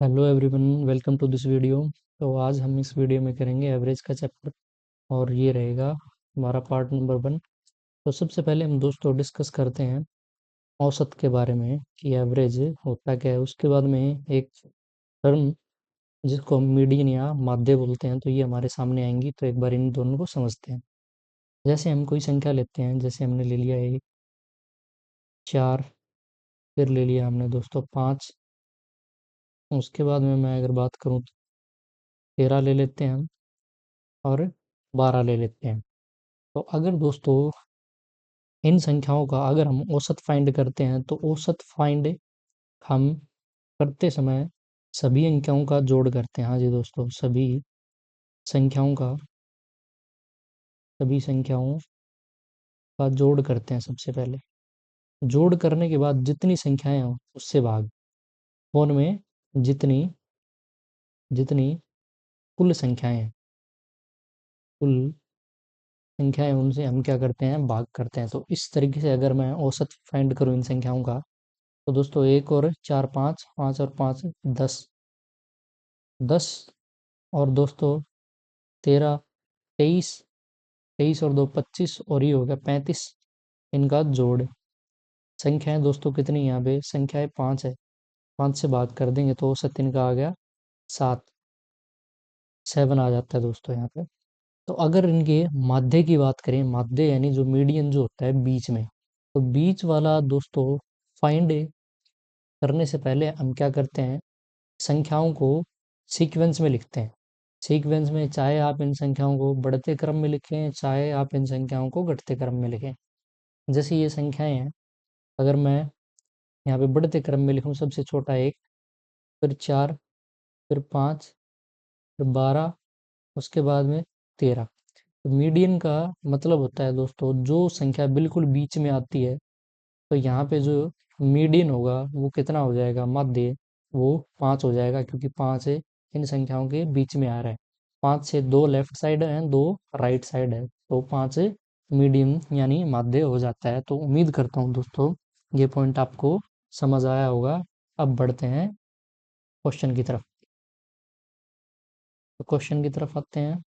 Hello everyone, welcome to this video. तो आज हम इस वीडियो में करेंगे एवरेज का चैप्टर और ये रहेगा हमारा पार्ट नंबर 1। तो सबसे पहले हम दोस्तों डिस्कस करते हैं औसत के बारे में कि एवरेज होता क्या है। उसके बाद में एक टर्म जिसको हम मीडियन या माध्य बोलते हैं, तो ये हमारे सामने आएंगी। तो एक बार इन दोनों को समझते हैं। जैसे हम कोई संख्या लेते हैं, जैसे हमने ले लिया एक 4, फिर ले लिया हमने दोस्तों 5। उसके बाद में मैं अगर बात करूँ तो 13 ले लेते हैं हम, और 12 ले लेते हैं। तो अगर दोस्तों इन संख्याओं का अगर हम औसत फाइंड करते हैं, तो औसत फाइंड हम करते समय सभी अंकों का जोड़ करते हैं। हाँ जी दोस्तों, संख्याओं का सभी संख्याओं का जोड़ करते हैं सबसे पहले। जोड़ करने के बाद जितनी संख्याएं हो उससे भाग, और में जितनी जितनी कुल संख्याएं हैं, कुल संख्याएं उनसे हम क्या करते हैं, भाग करते हैं। तो इस तरीके से अगर मैं औसत फाइंड करूं इन संख्याओं का, तो दोस्तों एक और चार, पाँच, पाँच और पाँच 10, 10 और दोस्तों 13, 23, 23 और 2 25, और ये हो गया 35। इनका जोड़। संख्याएं दोस्तों कितनी, यहाँ पे संख्याएं 5 है। 5 से भाग कर देंगे तो औसत इनका आ गया 7, 7 आ जाता है दोस्तों यहाँ पे। तो अगर इनके माध्य की बात करें, माध्य यानी जो मीडियन जो होता है बीच में, तो बीच वाला दोस्तों फाइंड करने से पहले हम क्या करते हैं, संख्याओं को सीक्वेंस में लिखते हैं। सीक्वेंस में, चाहे आप इन संख्याओं को बढ़ते क्रम में लिखें, चाहे आप इन संख्याओं को घटते क्रम में लिखें। जैसे ये संख्याएं हैं, अगर मैं यहाँ पे बढ़ते क्रम में लिखूं, सबसे छोटा 1, फिर 4, फिर 5, फिर 12, उसके बाद में 13। तो मीडियन का मतलब होता है दोस्तों जो संख्या बिल्कुल बीच में आती है। तो यहाँ पे जो मीडियन होगा वो कितना हो जाएगा, माध्य, वो 5 हो जाएगा, क्योंकि 5 इन संख्याओं के बीच में आ रहा है। 5 से 2 लेफ्ट साइड है, 2 राइट साइड है, तो 5 मीडियम यानी माध्य हो जाता है। तो उम्मीद करता हूँ दोस्तों ये पॉइंट आपको समझ आया होगा। अब बढ़ते हैं क्वेश्चन की तरफ। तो क्वेश्चन की तरफ आते हैं,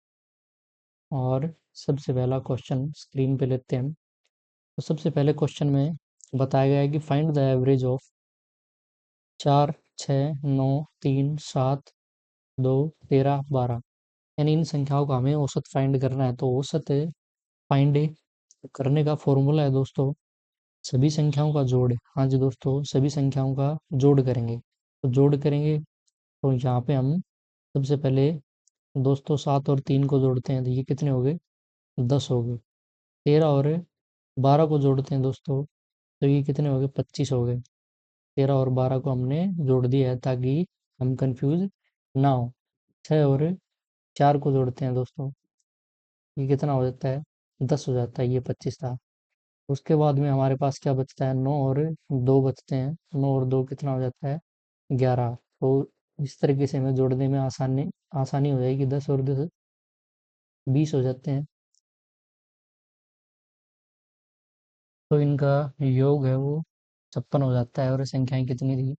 और सबसे पहला क्वेश्चन स्क्रीन पे लेते हैं। तो सबसे पहले क्वेश्चन में बताया गया है कि फाइंड द एवरेज ऑफ 4, 6, 9, 3, 7, 2, 13, 12। यानी इन संख्याओं का हमें औसत फाइंड करना है। तो औसत फाइंड करने का फॉर्मूला है दोस्तों, सभी संख्याओं का जोड़। हाँ जी दोस्तों, सभी संख्याओं का जोड़ करेंगे। तो जोड़ करेंगे तो यहाँ पे हम सबसे पहले दोस्तों 7 और 3 को जोड़ते हैं, तो ये कितने हो गए, 10 हो गए। 13 और 12 को जोड़ते हैं दोस्तों, तो ये कितने हो गए, 25 हो गए। 13 और 12 को हमने जोड़ दिया है ताकि हम कंफ्यूज ना हो। 6 और 4 को जोड़ते हैं दोस्तों, ये कितना हो जाता है, 10 हो जाता है, ये 25 था। उसके बाद में हमारे पास क्या बचता है, 9 और 2 बचते हैं। 9 और 2 कितना हो जाता है, 11। तो इस तरीके से हमें जोड़ने में आसानी आसानी हो जाएगी। 10 और 10 20 हो जाते हैं। तो इनका योग है वो 56 हो जाता है। और संख्याएं कितनी थी,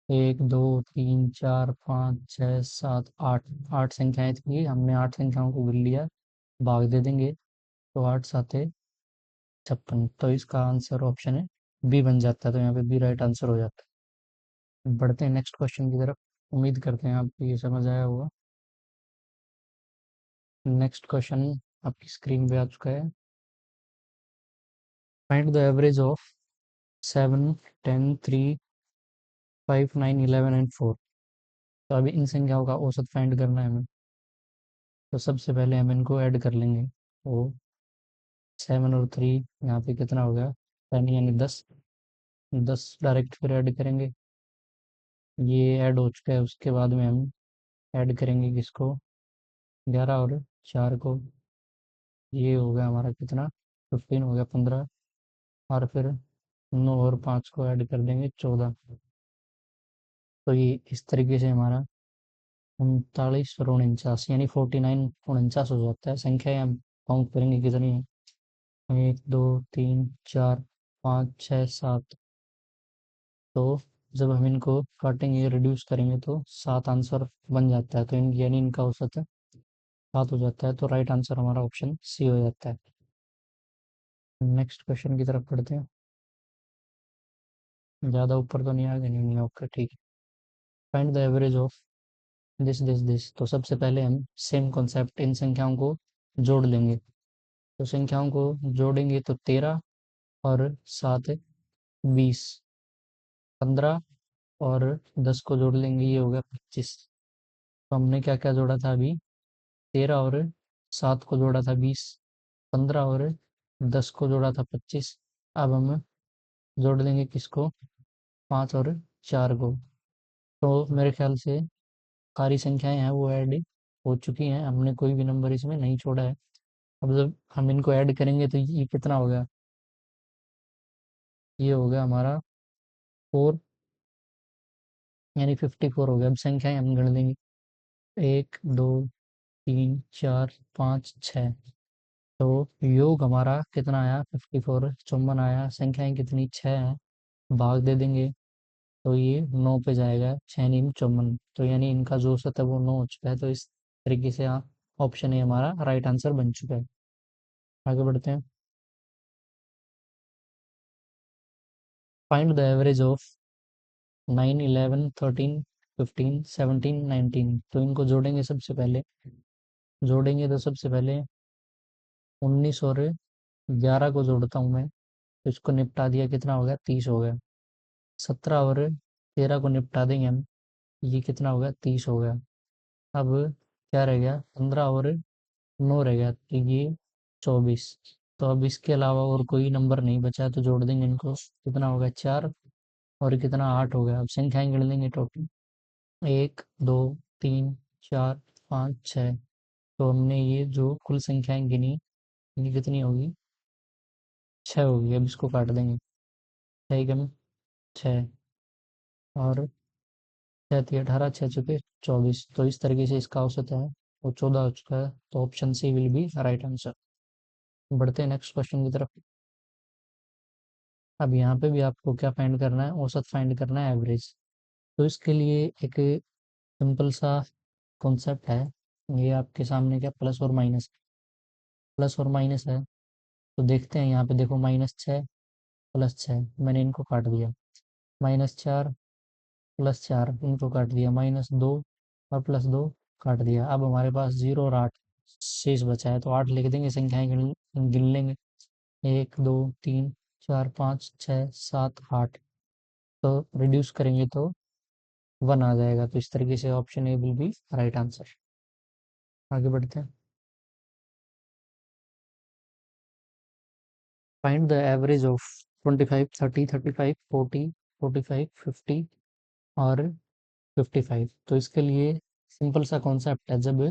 1, 2, 3, 4, 5, 6, 7, 8, 8 संख्याएं थी। हमने 8 संख्याओं को गिन लिया, भाग दे देंगे, तो 8 साते 56। तो इसका आंसर ऑप्शन है बी बन जाता है। तो यहाँ पे बी राइट आंसर हो जाता है। बढ़ते हैं नेक्स्ट क्वेश्चन की तरफ। उम्मीद करते हैं आपको ये समझ आया होगा। नेक्स्ट क्वेश्चन आपकी स्क्रीन पे आ चुका है। Find the average of 7, 10, 3, 5, 9, 11 and 4। तो अभी इन संख्याओं का औसत फाइंड करना है हमें। तो सबसे पहले हम इनको ऐड कर लेंगे। तो 7 और 3 यहाँ पे कितना हो गया, 10 यानी 10। 10 डायरेक्ट फिर ऐड करेंगे, ये ऐड हो चुका है। उसके बाद में हम ऐड करेंगे किसको, 11 और 4 को, ये हो गया हमारा कितना, 15 हो गया, 15। और फिर 9 और 5 को ऐड कर देंगे, 14। तो ये इस तरीके से हमारा 39 और 49 यानी 49, 49 हो जाता है। संख्या हम काउंट करेंगे कितनी है, 1, 2, 3, 4, 5, 6, 7। तो जब हम इनको काटेंगे रिड्यूस करेंगे तो 7 आंसर बन जाता है, तो यानी इनका औसत 7 हो जाता है, तो राइट आंसर हमारा ऑप्शन सी हो जाता है। नेक्स्ट क्वेश्चन की तरफ पढ़ते हैं। ज़्यादा ऊपर तो नहीं आ गए, नहीं ओके ठीक है। Find the average of this. तो सबसे पहले हम सेम कॉन्सेप्ट इन संख्याओं को जोड़ लेंगे। तो संख्याओं को जोड़ेंगे तो 13 और 7 20, 15 और 10 को जोड़ लेंगे, ये हो गया 25। तो हमने क्या क्या जोड़ा था अभी, 13 और 7 को जोड़ा था 20, 15 और 10 को जोड़ा था 25। अब हम जोड़ लेंगे किसको, 5 और 4 को। तो मेरे ख्याल से सारी संख्याएं हैं वो ऐड हो चुकी हैं, हमने कोई भी नंबर इसमें नहीं छोड़ा है। अब जब हम इनको ऐड करेंगे तो ये कितना हो गया, ये हो गया हमारा 4, यानी 54 हो गया। अब संख्याएं हम गण लेंगे, 1 2 3 4 5 6। तो योग हमारा कितना आया, 54, चौवन आया। संख्याएं कितनी, 6 हैं, भाग दे देंगे तो ये 9 पे जाएगा, 6 नीम 54। तो यानी इनका जो औसत है वो 9 हो चुका है। तो इस तरीके से ऑप्शन ए हमारा राइट आंसर बन चुका है। आगे बढ़ते हैं। Find the average of 9 11 13 15 17 19। तो इनको जोड़ेंगे, सबसे पहले 19 और 11 को जोड़ता हूँ मैं, तो इसको निपटा दिया, कितना हो गया, 30 हो गया। 17 और 13 को निपटा देंगे हम, ये कितना हो गया, 30 हो गया। अब क्या रह गया, 15 और 9 रह गया, तो ये 24। तो अब इसके अलावा और कोई नंबर नहीं बचा है, तो जोड़ देंगे इनको, कितना हो गया, 4 और कितना, 8 हो गया। अब संख्याएं गिन लेंगे टोटल, 1 2 3 4 5 6। तो हमने ये जो कुल संख्याएं गिनी, ये कितनी होगी, 6 होगी। अब इसको काट देंगे, 6 कम 6 और 6 × 3 = 18, 6 चुके 24। तो इस तरीके से इसका औसत है वो 14 हो चुका है। तो option C will be right answer. बढ़ते हैं नेक्स्ट क्वेश्चन की तरफ। अब यहाँ पे भी आपको क्या फाइंड करना है, औसत फाइंड करना है, एवरेज। तो इसके लिए एक सिंपल सा कॉन्सेप्ट है, ये आपके सामने क्या, प्लस और माइनस है। तो देखते हैं, यहाँ पे देखो, -6 +6, मैंने इनको काट दिया। -4 +4, इनको काट दिया। -2 और +2 काट दिया। अब हमारे पास 0 और 8 शेष बचा है, तो 8 लिख देंगे, संख्याएं गिन गिन लेंगे, 1 2 3 4 5 6 7 8। तो रिड्यूस करेंगे तो 1 आ जाएगा। तो इस तरीके से option A will be right answer. आगे बढ़ते हैं। फाइंड द एवरेज ऑफ 25 30 35 40 45 50 और 55। तो इसके लिए सिंपल सा कॉन्सेप्ट है, जब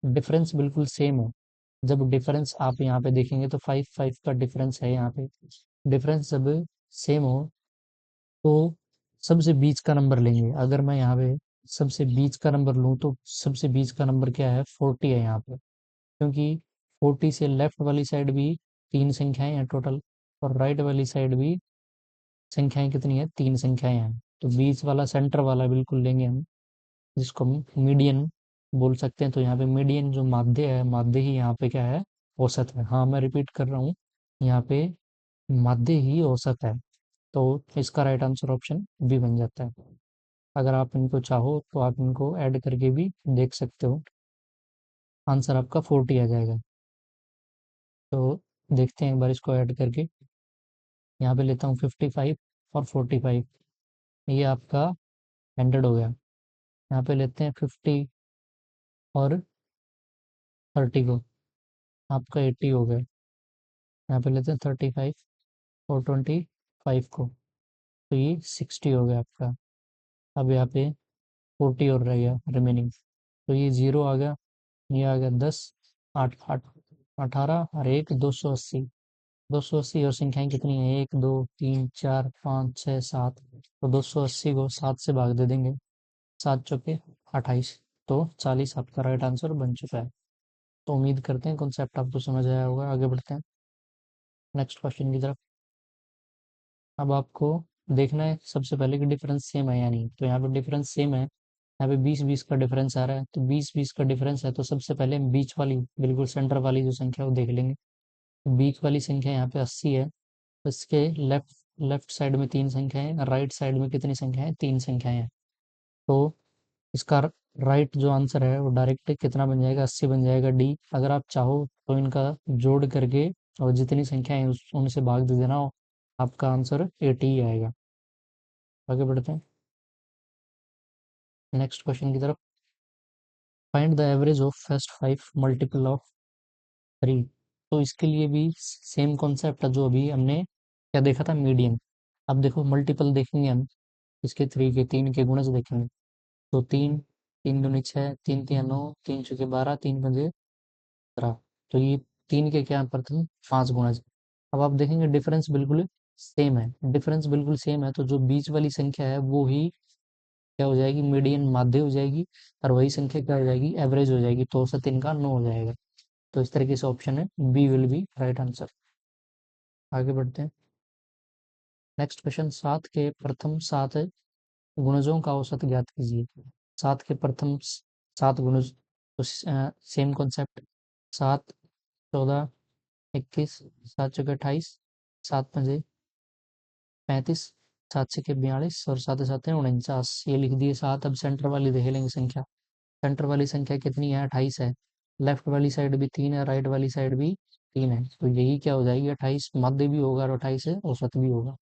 डिफरेंस बिल्कुल सेम हो, जब डिफरेंस आप यहाँ पे देखेंगे तो 5 5 का डिफरेंस है यहाँ पे। डिफरेंस जब सेम हो तो सबसे बीच का नंबर लेंगे। अगर मैं यहाँ पे सबसे बीच का नंबर लूँ तो सबसे बीच का नंबर क्या है, 40 है यहाँ पे, क्योंकि 40 से लेफ्ट वाली साइड भी 3 संख्याएं हैं टोटल, और राइट वाली साइड भी संख्याएं कितनी है, 3 संख्याएं हैं। तो बीच वाला, सेंटर वाला बिल्कुल लेंगे हम, जिसको हम मीडियन बोल सकते हैं। तो यहाँ पे मीडियन जो माध्य है, माध्य ही यहाँ पे क्या है, औसत है। हाँ, मैं रिपीट कर रहा हूँ, यहाँ पे माध्य ही औसत है। तो इसका राइट आंसर ऑप्शन बी बन जाता है। अगर आप इनको चाहो तो आप इनको ऐड करके भी देख सकते हो, आंसर आपका 40 आ जाएगा। तो देखते हैं एक बार इसको ऐड करके। यहाँ पे लेता हूँ 55 और 45, ये आपका 100 हो गया। यहाँ पे लेते हैं 50 और 30 को, आपका 80 हो गया। यहाँ पे लेते हैं 35 और 25 को, तो ये 60 हो गया आपका। अब यहाँ पे 40 और रह गया रिमेनिंग, तो ये 0 आ गया, ये आ गया 10, 8 8 18 और 1 280। 280 और संख्याएं कितनी है, 1 2 3 4 5 6 7। तो 280 को 7 से भाग दे देंगे, 7 चौके 28। तो 40 आपका राइट आंसर बन चुका है। तो उम्मीद करते हैं कॉन्सेप्ट आपको समझ आया होगा। आगे बढ़ते हैं नेक्स्ट क्वेश्चन की तरफ। अब आपको देखना है सबसे पहले कि डिफरेंस सेम है या नहीं। तो यहाँ पे डिफरेंस सेम है, यहाँ पे 20-20 का डिफरेंस आ रहा है, तो 20-20 का डिफरेंस है तो सबसे पहले हम बीच वाली, बिल्कुल सेंटर वाली जो संख्या है वो देख लेंगे। बीच वाली संख्या यहाँ पे 80 है, तो इसके लेफ्ट लेफ्ट साइड में 3 संख्याएं, राइट साइड में कितनी संख्याएं, 3 संख्याएं हैं। तो इसका राइट जो आंसर है वो डायरेक्ट कितना बन जाएगा, 80 बन जाएगा, डी। अगर आप चाहो तो इनका जोड़ करके और जितनी संख्याएं हैं उनसे भाग दे देना, आपका आंसर 80 ही आएगा। आगे बढ़ते हैं नेक्स्ट क्वेश्चन की तरफ। Find the average of first 5 multiple of 3। तो इसके लिए भी सेम कॉन्सेप्ट है जो अभी हमने क्या देखा था, मीडियन। अब देखो मल्टीपल देखेंगे हम इसके 3 के, 3 के गुणज देखेंगे। तो 3, 3 दूनी 6, 3 तिया 9, 3 चौके 12, 3 पंजे 17। तो ये 3 के क्या प्रथम 5 गुणज। अब आप देखेंगे डिफरेंस बिल्कुल सेम है, डिफरेंस बिल्कुल सेम है, तो जो बीच वाली संख्या है वो ही क्या हो जाएगी, मीडियन माध्य हो जाएगी, और वही संख्या क्या हो जाएगी, एवरेज हो जाएगी, तो औसत इनका 9 हो जाएगा। तो इस तरीके से ऑप्शन है B will be right answer. आगे बढ़ते हैं नेक्स्ट क्वेश्चन। 7 के प्रथम 7 गुणजों का औसत ज्ञात कीजिए। 7 के प्रथम 7 गुणज, तो सेम कॉन्सेप्ट। 7, 14, 21, 7 चौके 28, 7 पंजे 35, 7 छके 42 और 7 सात 49, ये लिख दिए 7। अब सेंटर वाली देख लेंगे संख्या। सेंटर वाली संख्या कितनी है, 28 है। लेफ्ट वाली साइड भी 3 है, राइट वाली साइड भी 3 है, तो यही क्या हो जाएगी, 28 मध्य भी होगा और 28 है औसत भी होगा।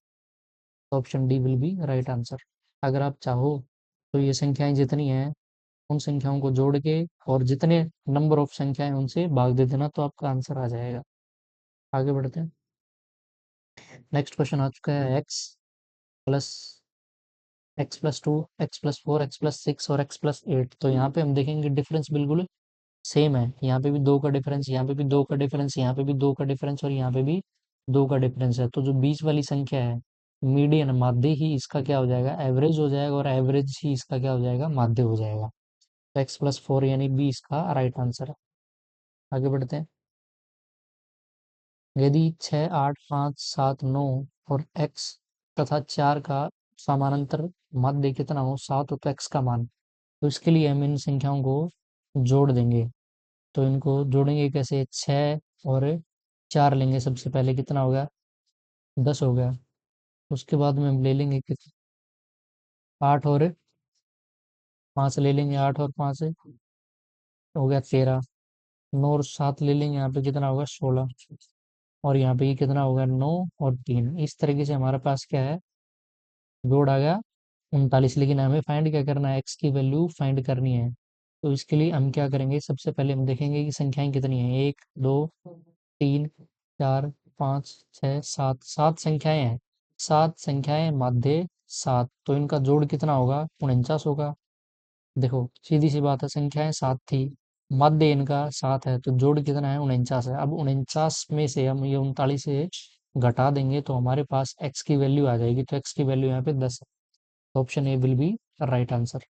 Option D will be right answer. अगर आप चाहो तो ये संख्याएं जितनी हैं उन संख्याओं को जोड़ के और जितने नंबर ऑफ संख्याएं उनसे भाग दे देना, तो आपका आंसर आ जाएगा। आगे बढ़ते हैं नेक्स्ट क्वेश्चन आ चुका है plus x plus two, x plus four, x plus six और एक्स प्लस एट। तो यहाँ पे हम देखेंगे डिफरेंस बिल्कुल सेम है, यहाँ पे भी 2 का डिफरेंस, यहाँ पे भी 2 का डिफरेंस, यहाँ पे भी 2 का डिफरेंस और यहाँ पे भी 2 का डिफरेंस है। तो जो बीच वाली संख्या है मीडियन माध्य ही इसका क्या हो जाएगा, एवरेज हो जाएगा, और एवरेज ही इसका क्या हो जाएगा, माध्य हो जाएगा। तो एक्स प्लस फोर यानी बी इसका राइट आंसर है। आगे बढ़ते हैं। यदि 6, 8, 5, 7, 9 और x तथा 4 का समानांतर माध्य कितना हो, 7 हो तो x का मान। तो इसके लिए हम इन संख्याओं को जोड़ देंगे। तो इनको जोड़ेंगे कैसे, 6 और 4 लेंगे सबसे पहले, कितना हो गया, 10 हो गया। उसके बाद में हम ले लेंगे 8 और 5 ले लेंगे, 8 और 5 हो गया 13। 9 और 7 ले लेंगे, यहाँ पे कितना होगा, 16। और यहाँ पे ये कितना होगा, 9 और 3। इस तरीके से हमारे पास क्या है, जोड़ आ गया 39। लेकिन हमें फाइंड क्या करना है, एक्स की वैल्यू फाइंड करनी है। तो इसके लिए हम क्या करेंगे, सबसे पहले हम देखेंगे कि संख्याएं कितनी हैं, 1, 2, 3, 4, 5, 6, 7, 7 संख्याएं हैं। 7 संख्याएं माध्य 7, तो इनका जोड़ कितना होगा, 49 होगा। देखो सीधी सी बात है, संख्याएं 7 थी, माध्य इनका 7 है, तो जोड़ कितना है, 49 है। अब 49 में से हम ये 39 से घटा देंगे तो हमारे पास x की वैल्यू आ जाएगी, तो x की वैल्यू यहाँ पे 10 है। Option A will be right answer.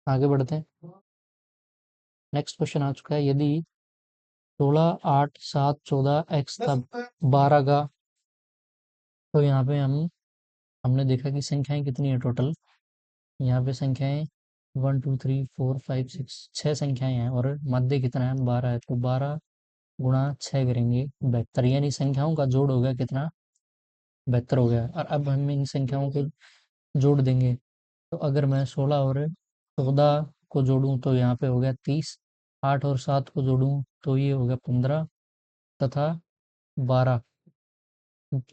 आगे बढ़ते हैं नेक्स्ट क्वेश्चन आ चुका है। यदि 16, 8, 7, 14 एक्स तब 12 का, तो यहाँ पे हमने देखा कि संख्याएं कितनी है टोटल। यहाँ पे संख्याएं 1, 2, 3, 4, 5, 6, 6 संख्याएं हैं और मध्य कितना है, 12 है। तो 12 गुणा 6 करेंगे 72, यानी संख्याओं का जोड़ हो गया कितना, 72 हो गया। और अब हम इन संख्याओं को जोड़ देंगे। तो अगर मैं 16 और 14 को जोड़ूं तो यहाँ पे हो गया 30। 8 और 7 को जोड़ूं तो ये हो गया 15 तथा 12,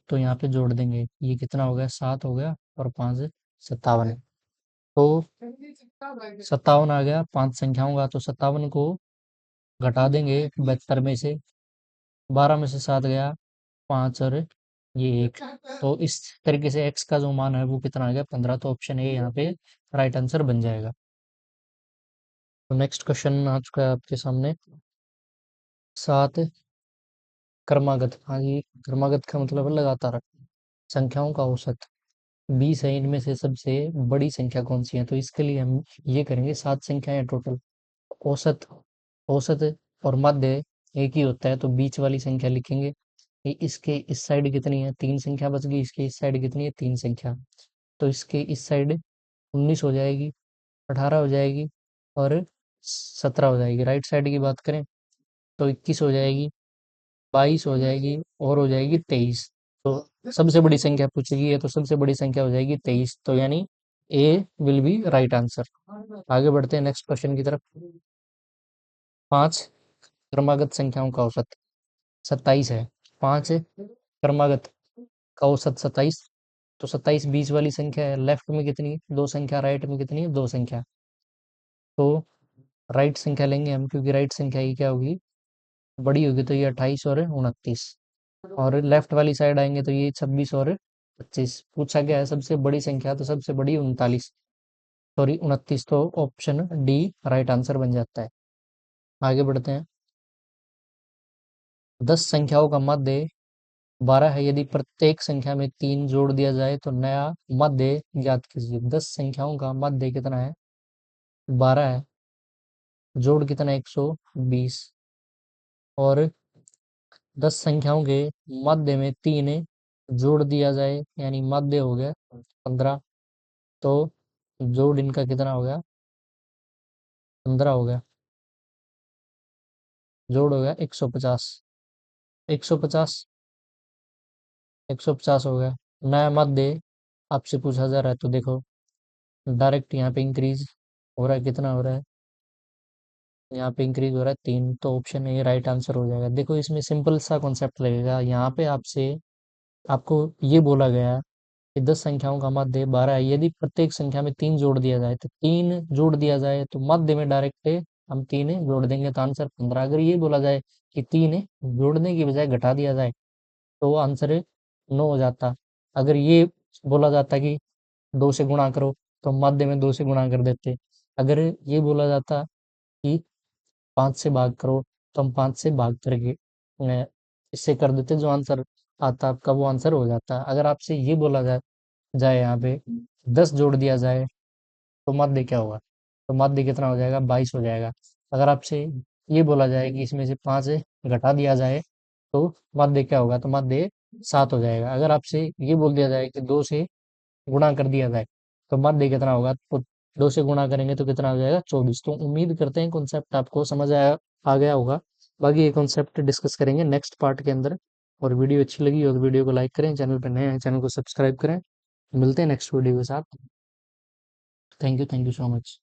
तो यहाँ पे जोड़ देंगे, ये कितना हो गया, 7 हो गया और 5 57। तो 57 आ गया 5 संख्याओं का, तो 57 को घटा देंगे 72 में से, 12 में से 7 गया 5 और ये 1। तो इस तरीके से x का जो मान है वो कितना आ गया, 15। तो ऑप्शन ए यहाँ पे राइट आंसर बन जाएगा। तो नेक्स्ट क्वेश्चन आ चुका है आपके सामने। 7 क्रमागत, हाँ जी, क्रमागत का मतलब है लगातार संख्याओं का औसत 20 है, इनमें से सबसे बड़ी संख्या कौन सी है। तो इसके लिए हम ये करेंगे, 7 संख्याएं टोटल, औसत औसत और मध्य एक ही होता है, तो बीच वाली संख्या लिखेंगे। इसके इस साइड कितनी है, 3 संख्या बच गई, इसके इस साइड कितनी है, 3 संख्या। तो इसके इस साइड 19 हो जाएगी, 18 हो जाएगी और 17 हो जाएगी। राइट साइड की बात करें तो 21 हो जाएगी, 22 हो जाएगी और हो जाएगी 23। तो सबसे बड़ी संख्या पूछी गई है तो सबसे बड़ी संख्या हो जाएगी 23। तो यानी ए विल बी राइट आंसर। आगे बढ़ते हैं नेक्स्ट क्वेश्चन की तरफ। 5 क्रमागत संख्याओं का औसत 27 है। 5 क्रमागत का औसत 27। तो 27 बीच वाली संख्या है, लेफ्ट में कितनी है, 2 संख्या, राइट में कितनी है, 2 संख्या। तो राइट संख्या लेंगे हम, क्योंकि राइट संख्या की क्या होगी, बड़ी होगी, तो ये 28 और 29। और लेफ्ट वाली साइड आएंगे तो ये 26 और 25। पूछा गया है सबसे बड़ी संख्या, तो सबसे बड़ी 39, सॉरी 29। तो ऑप्शन डी राइट आंसर बन जाता है। आगे बढ़ते हैं। 10 संख्याओं का मध्य 12 है, यदि प्रत्येक संख्या में 3 जोड़ दिया जाए तो नया मध्य ज्ञात कीजिए। 10 संख्याओं का मध्य कितना है, 12 है, जोड़ कितना है, 120। और 10 संख्याओं के मध्य में 3 जोड़ दिया जाए, यानी मध्य हो गया 15। तो जोड़ इनका कितना हो गया, 15 हो गया, जोड़ हो गया 150। 150, 150 हो गया। नया मध्य आपसे पूछा जा रहा है, तो देखो डायरेक्ट यहाँ पे इंक्रीज हो रहा है, कितना हो रहा है, यहाँ पे इंक्रीज हो रहा है 3। तो ऑप्शन ए राइट आंसर हो जाएगा। देखो इसमें सिंपल सा कॉन्सेप्ट लगेगा। यहाँ पे आपसे आपको ये बोला गया है कि 10 संख्याओं का मध्य 12 है, यदि प्रत्येक संख्या में 3 जोड़ दिया जाए, तो 3 जोड़ दिया जाए तो मध्य में डायरेक्ट हम 3 जोड़ देंगे तो आंसर 15। अगर ये बोला जाए कि 3 जोड़ने की बजाय घटा दिया जाए तो आंसर 9 हो जाता। अगर ये बोला जाता कि 2 से गुणा करो तो मध्य में 2 से गुणा कर देते। अगर ये बोला जाता कि 5 से भाग करो तो हम 5 से भाग करके इससे कर देते, जो आंसर आता आपका वो आंसर हो जाता। अगर आपसे ये बोला जाए जाए यहाँ पे 10 जोड़ दिया जाए तो माध्य क्या होगा, तो माध्य कितना हो जाएगा, 22 हो जाएगा। अगर आपसे ये बोला जाए कि इसमें से 5 घटा दिया जाए तो माध्य क्या होगा, तो माध्य 7 हो जाएगा। अगर आपसे ये बोल दिया जाए कि 2 से गुणा कर दिया जाए तो माध्य कितना होगा, तो 2 से गुणा करेंगे तो कितना हो जाएगा, 24। तो उम्मीद करते हैं कॉन्सेप्ट आपको समझ आया आ गया होगा। बाकी ये कॉन्सेप्ट डिस्कस करेंगे नेक्स्ट पार्ट के अंदर। और वीडियो अच्छी लगी हो तो वीडियो को लाइक करें, चैनल पर नए हैं चैनल को सब्सक्राइब करें। मिलते हैं नेक्स्ट वीडियो के साथ। Thank you so much.